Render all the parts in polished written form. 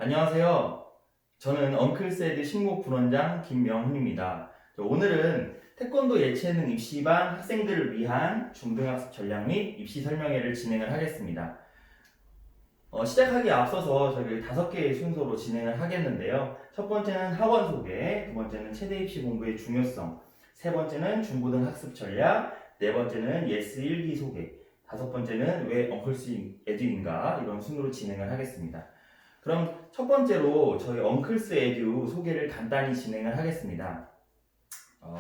안녕하세요. 저는 엉클세드 신곡 부원장 김명훈입니다. 오늘은 태권도 예체능 입시반 학생들을 위한 중등학습 전략 및 입시 설명회를 진행을 하겠습니다. 시작하기에 앞서서 저희 5개의 순서로 진행을 하겠는데요. 첫 번째는 학원 소개, 두 번째는 체대 입시 공부의 중요성, 세 번째는 중고등 학습 전략, 네 번째는 예스 1기 소개, 다섯 번째는 왜 엉클스 에듀인가 이런 순으로 진행을 하겠습니다. 그럼 첫 번째로 저희 엉클스 에듀 소개를 간단히 진행을 하겠습니다.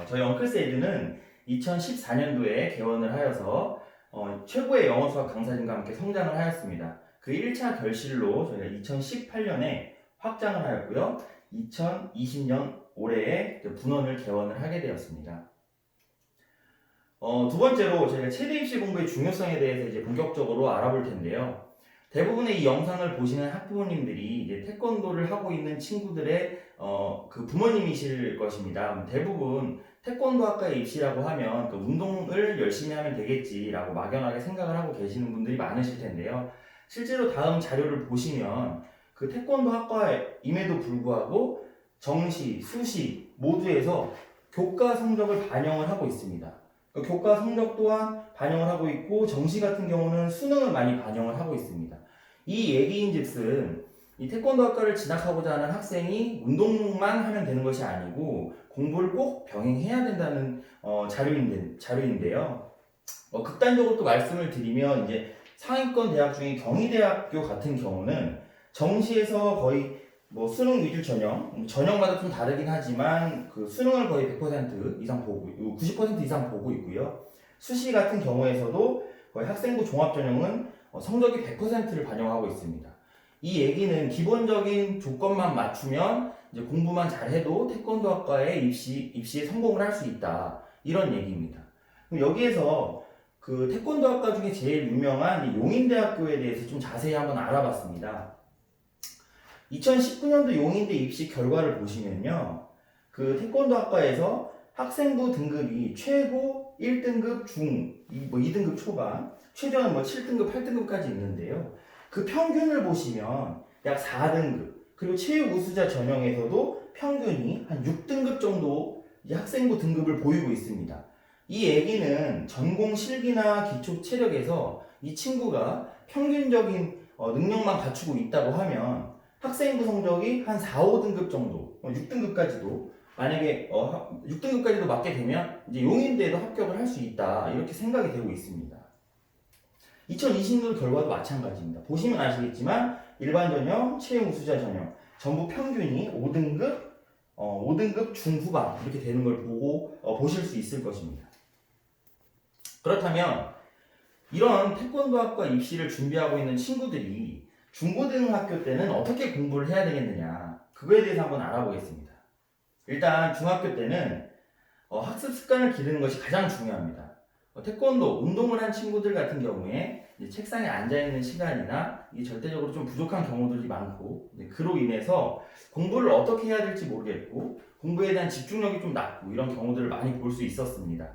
저희 엉클스 에듀는 2014년도에 개원을 하여서 최고의 영어 수학 강사진과 함께 성장을 하였습니다. 그 1차 결실로 저희가 2018년에 확장을 하였고요. 2020년 올해에 분원을 개원을 하게 되었습니다. 두 번째로 저희가 최대 입시 공부의 중요성에 대해서 이제 본격적으로 알아볼 텐데요. 대부분의 이 영상을 보시는 학부모님들이 이제 태권도를 하고 있는 친구들의 그 부모님이실 것입니다. 대부분 태권도 학과에 입시라고 하면 그 운동을 열심히 하면 되겠지라고 막연하게 생각을 하고 계시는 분들이 많으실 텐데요. 실제로 다음 자료를 보시면 그 태권도 학과임에도 불구하고 정시, 수시 모두에서 교과 성적을 반영을 하고 있습니다. 그 교과 성적 또한 반영을 하고 있고 정시 같은 경우는 수능을 많이 반영을 하고 있습니다. 이 얘기인즉슨 이 태권도 학과를 진학하고자 하는 학생이 운동만 하면 되는 것이 아니고 공부를 꼭 병행해야 된다는 자료인데요. 극단적으로 또 말씀을 드리면 이제 상위권 대학 중에 경희대학교 같은 경우는 정시에서 거의 수능 위주 전형마다 좀 다르긴 하지만 그 수능을 거의 100% 이상 보고 90% 이상 보고 있고요. 수시 같은 경우에서도 거의 학생부 종합전형은 성적이 100%를 반영하고 있습니다. 이 얘기는 기본적인 조건만 맞추면 이제 공부만 잘해도 태권도 학과에 입시에 성공을 할 수 있다 이런 얘기입니다. 그럼 여기에서 그 태권도 학과 중에 제일 유명한 용인대학교에 대해서 좀 자세히 한번 알아봤습니다. 2019년도 용인대 입시 결과를 보시면요. 그 태권도 학과에서 학생부 등급이 최고 1등급 중, 2등급 초반, 최저는 7등급, 8등급까지 있는데요. 그 평균을 보시면 약 4등급, 그리고 체육 우수자 전형에서도 평균이 한 6등급 정도 학생부 등급을 보이고 있습니다. 이 얘기는 전공 실기나 기초 체력에서 이 친구가 평균적인 능력만 갖추고 있다고 하면 학생부 성적이 한 4, 5등급 정도, 6등급까지도 만약에 6등급까지도 맞게 되면 이제 용인대에도 합격을 할 수 있다 이렇게 생각이 되고 있습니다. 2020년도 결과도 마찬가지입니다. 보시면 아시겠지만 일반 전형, 체육 우수자 전형 전부 평균이 5등급 중후반 이렇게 되는 걸 보실 수 있을 것입니다. 그렇다면 이런 태권도학과 입시를 준비하고 있는 친구들이 중고등학교 때는 어떻게 공부를 해야 되겠느냐 그거에 대해서 한번 알아보겠습니다. 일단 중학교 때는 학습 습관을 기르는 것이 가장 중요합니다. 태권도, 운동을 한 친구들 같은 경우에 책상에 앉아있는 시간이나 이게 절대적으로 좀 부족한 경우들이 많고 그로 인해서 공부를 어떻게 해야 될지 모르겠고 공부에 대한 집중력이 좀 낮고 이런 경우들을 많이 볼 수 있었습니다.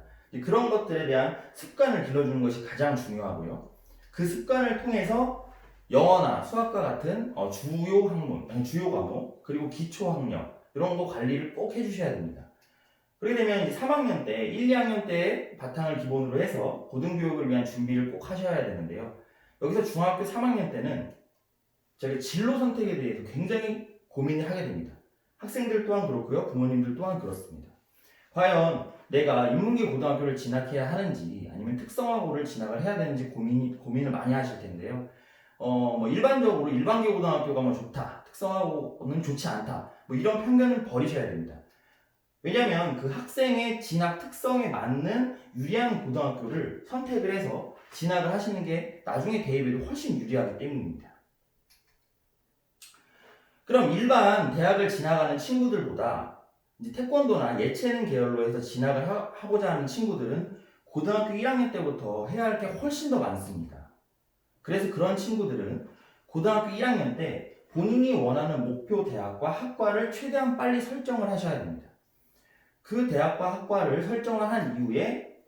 그런 것들에 대한 습관을 길러주는 것이 가장 중요하고요. 그 습관을 통해서 영어나 수학과 같은 주요 학문, 주요 과목, 그리고 기초 학력 이런 거 관리를 꼭 해주셔야 됩니다. 그렇게 되면 이제 3학년 때, 1, 2학년 때 바탕을 기본으로 해서 고등교육을 위한 준비를 꼭 하셔야 되는데요. 여기서 중학교 3학년 때는 저희 진로 선택에 대해서 굉장히 고민을 하게 됩니다. 학생들 또한 그렇고요, 부모님들 또한 그렇습니다. 과연 내가 인문계 고등학교를 진학해야 하는지 아니면 특성화고를 진학을 해야 되는지 고민을 많이 하실 텐데요. 일반적으로 일반계 고등학교가 좋다, 특성화고는 좋지 않다, 이런 편견을 버리셔야 됩니다. 왜냐하면 그 학생의 진학 특성에 맞는 유리한 고등학교를 선택을 해서 진학을 하시는 게 나중에 대입에도 훨씬 유리하기 때문입니다. 그럼 일반 대학을 진학하는 친구들보다 이제 태권도나 예체능 계열로 해서 진학을 하고자 하는 친구들은 고등학교 1학년 때부터 해야 할 게 훨씬 더 많습니다. 그래서 그런 친구들은 고등학교 1학년 때 본인이 원하는 목표 대학과 학과를 최대한 빨리 설정을 하셔야 됩니다. 그 대학과 학과를 설정을 한 이후에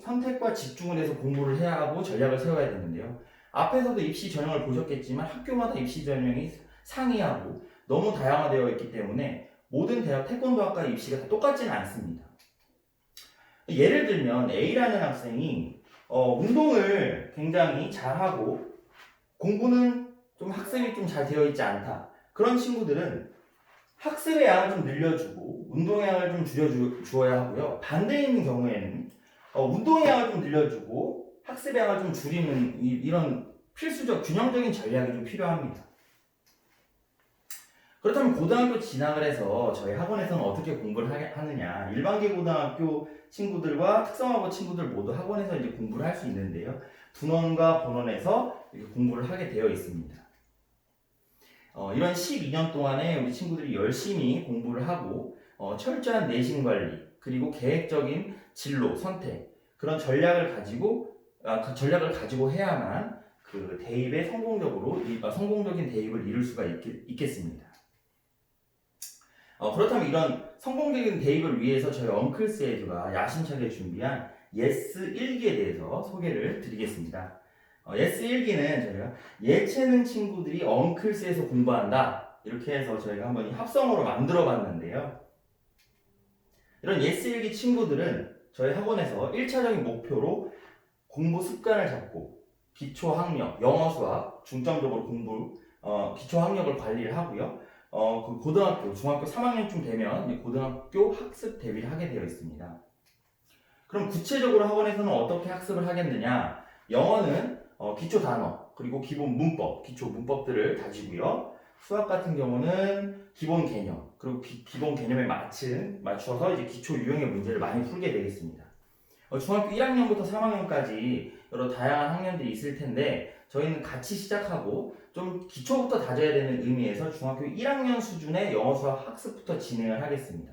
선택과 집중을 해서 공부를 해야 하고 전략을 세워야 되는데요. 앞에서도 입시 전형을 보셨겠지만 학교마다 입시 전형이 상이하고 너무 다양화되어 있기 때문에 모든 대학 태권도학과 입시가 다 똑같지는 않습니다. 예를 들면 A라는 학생이 운동을 굉장히 잘하고 공부는 좀 학습이 좀 잘 되어 있지 않다. 그런 친구들은 학습의 양을 좀 늘려주고 운동의 양을 좀 줄여주어야 하고요. 반대인 경우에는 운동의 양을 좀 늘려주고 학습의 양을 좀 줄이는 이런 필수적 균형적인 전략이 좀 필요합니다. 그렇다면 고등학교 진학을 해서 저희 학원에서는 어떻게 공부를 하느냐? 일반계 고등학교 친구들과 특성화고 친구들 모두 학원에서 이제 공부를 할 수 있는데요. 분원과 본원에서 이렇게 공부를 하게 되어 있습니다. 이런 12년 동안에 우리 친구들이 열심히 공부를 하고 철저한 내신 관리 그리고 계획적인 진로 선택 그런 전략을 가지고 해야만 그 대입에 성공적인 대입을 이룰 수가 있겠습니다. 그렇다면 이런 성공적인 대입을 위해서 저희 엉클스에듀가 야심차게 준비한 예스 1기에 대해서 소개를 드리겠습니다. 예스 1기는 저희가 예체능 친구들이 엉클스에서 공부한다 이렇게 해서 저희가 한번 합성어로 만들어 봤는데요. 이런 예스 1기 친구들은 저희 학원에서 1차적인 목표로 공부 습관을 잡고 기초 학력, 영어, 수학 중점적으로 기초 학력을 관리를 하고요. 그 고등학교, 중학교 3학년쯤 되면 이제 고등학교 학습 대비를 하게 되어 있습니다. 그럼 구체적으로 학원에서는 어떻게 학습을 하겠느냐? 영어는 기초 단어, 그리고 기본 문법, 기초 문법들을 다지고요. 수학 같은 경우는 기본 개념, 그리고 기본 개념에 맞춰서 이제 기초 유형의 문제를 많이 풀게 되겠습니다. 중학교 1학년부터 3학년까지 여러 다양한 학년들이 있을 텐데 저희는 같이 시작하고 좀 기초부터 다져야 되는 의미에서 중학교 1학년 수준의 영어 수학 학습부터 진행을 하겠습니다.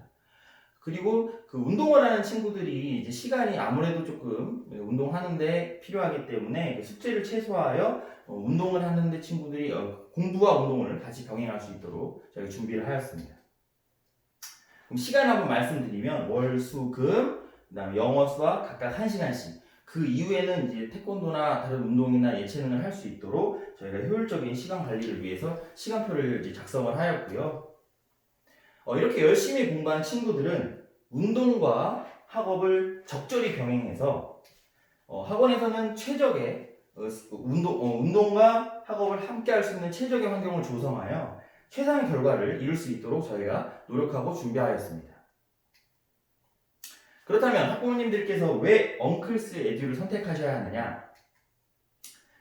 그리고 그 운동을 하는 친구들이 이제 시간이 아무래도 조금 운동하는데 필요하기 때문에 숙제를 최소화하여 운동을 하는데 친구들이 공부와 운동을 같이 병행할 수 있도록 저희가 준비를 하였습니다. 그럼 시간 한번 말씀드리면 월, 수, 금, 그다음에 영어, 수학 각각 1시간씩 그 이후에는 이제 태권도나 다른 운동이나 예체능을 할 수 있도록 저희가 효율적인 시간 관리를 위해서 시간표를 이제 작성을 하였고요. 이렇게 열심히 공부한 친구들은 운동과 학업을 적절히 병행해서 학원에서는 최적의 운동과 학업을 함께 할 수 있는 최적의 환경을 조성하여 최상의 결과를 이룰 수 있도록 저희가 노력하고 준비하였습니다. 그렇다면 학부모님들께서 왜 엉클스 에듀를 선택하셔야 하느냐?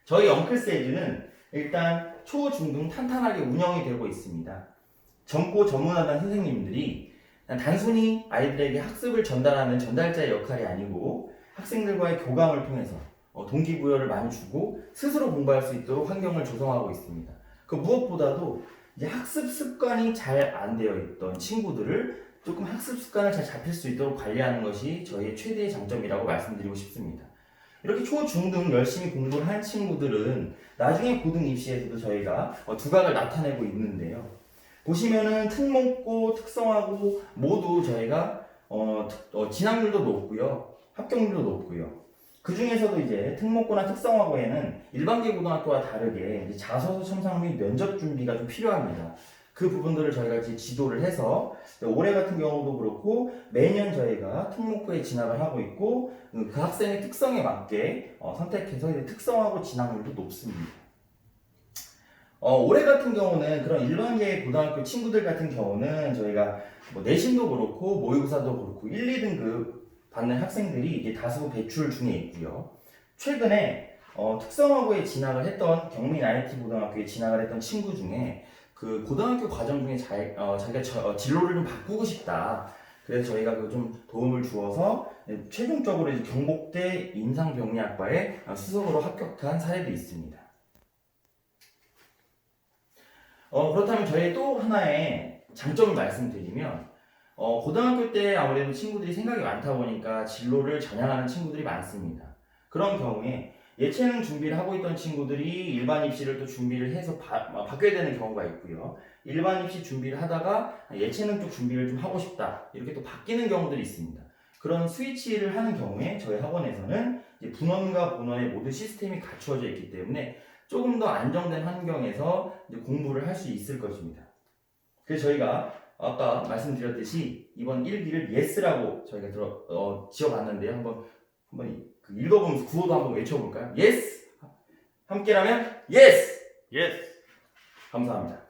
저희 엉클스 에듀는 일단 초, 중, 등 탄탄하게 운영이 되고 있습니다. 젊고 전문하다는 선생님들이 단순히 아이들에게 학습을 전달하는 전달자의 역할이 아니고 학생들과의 교감을 통해서 동기부여를 많이 주고 스스로 공부할 수 있도록 환경을 조성하고 있습니다. 그 무엇보다도 이제 학습 습관이 잘 안 되어 있던 친구들을 조금 학습 습관을 잘 잡힐 수 있도록 관리하는 것이 저희의 최대의 장점이라고 말씀드리고 싶습니다. 이렇게 초, 중, 등 열심히 공부를 한 친구들은 나중에 고등 입시에서도 저희가 두각을 나타내고 있는데요. 보시면은 특목고, 특성화고 모두 저희가 진학률도 높고요. 합격률도 높고요. 그 중에서도 이제 특목고나 특성화고에는 일반계 고등학교와 다르게 이제 자소서 첨삭 및 면접 준비가 좀 필요합니다. 그 부분들을 저희가 이제 지도를 해서 올해 같은 경우도 그렇고 매년 저희가 특목고에 진학을 하고 있고 그 학생의 특성에 맞게 선택해서 이제 특성화고 진학률도 높습니다. 올해 같은 경우는 그런 일반계 고등학교 친구들 같은 경우는 저희가 내신도 그렇고 모의고사도 그렇고 1, 2등급 받는 학생들이 이제 다수 배출 중에 있고요. 최근에 특성화고에 진학을 했던 경민 IT 고등학교에 진학을 했던 친구 중에 그 고등학교 과정 중에 자기가 진로를 좀 바꾸고 싶다. 그래서 저희가 그 좀 도움을 주어서 최종적으로 이제 경복대 인상병리학과에 수석으로 합격한 사례도 있습니다. 그렇다면 저희 또 하나의 장점을 말씀드리면 고등학교 때 아무래도 친구들이 생각이 많다 보니까 진로를 전향하는 친구들이 많습니다. 그런 경우에 예체능 준비를 하고 있던 친구들이 일반 입시를 또 준비를 해서 바뀌어야 되는 경우가 있고요. 일반 입시 준비를 하다가 예체능 쪽 준비를 좀 하고 싶다. 이렇게 또 바뀌는 경우들이 있습니다. 그런 스위치를 하는 경우에 저희 학원에서는 이제 분원과 본원의 모든 시스템이 갖추어져 있기 때문에 조금 더 안정된 환경에서 이제 공부를 할 수 있을 것입니다. 그래서 저희가 아까 말씀드렸듯이 이번 1기를 yes라고 저희가 지어봤는데요. 한번 그 읽어보면서 구호도 한번 외쳐볼까요? yes! 함께라면 yes! Yes. 감사합니다.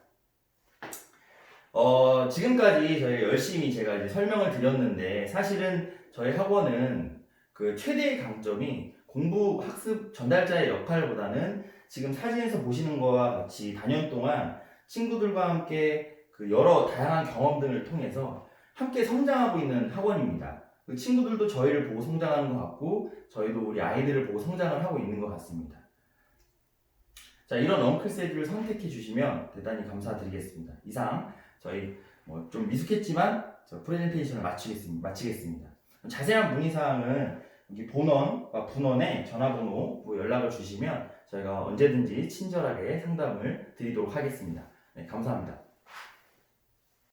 지금까지 저희 열심히 제가 이제 설명을 드렸는데 사실은 저희 학원은 그 최대의 강점이 공부 학습 전달자의 역할보다는 지금 사진에서 보시는 거와 같이 단연 동안 친구들과 함께 그 여러 다양한 경험 등을 통해서 함께 성장하고 있는 학원입니다. 그 친구들도 저희를 보고 성장하는 것 같고 저희도 우리 아이들을 보고 성장을 하고 있는 것 같습니다. 자, 이런 엉클세드를 선택해 주시면 대단히 감사드리겠습니다. 이상 저희 좀 미숙했지만 저 프레젠테이션을 마치겠습니다. 자세한 문의사항은 여기 본원과 분원에 전화번호 연락을 주시면 저희가 언제든지 친절하게 상담을 드리도록 하겠습니다. 네, 감사합니다.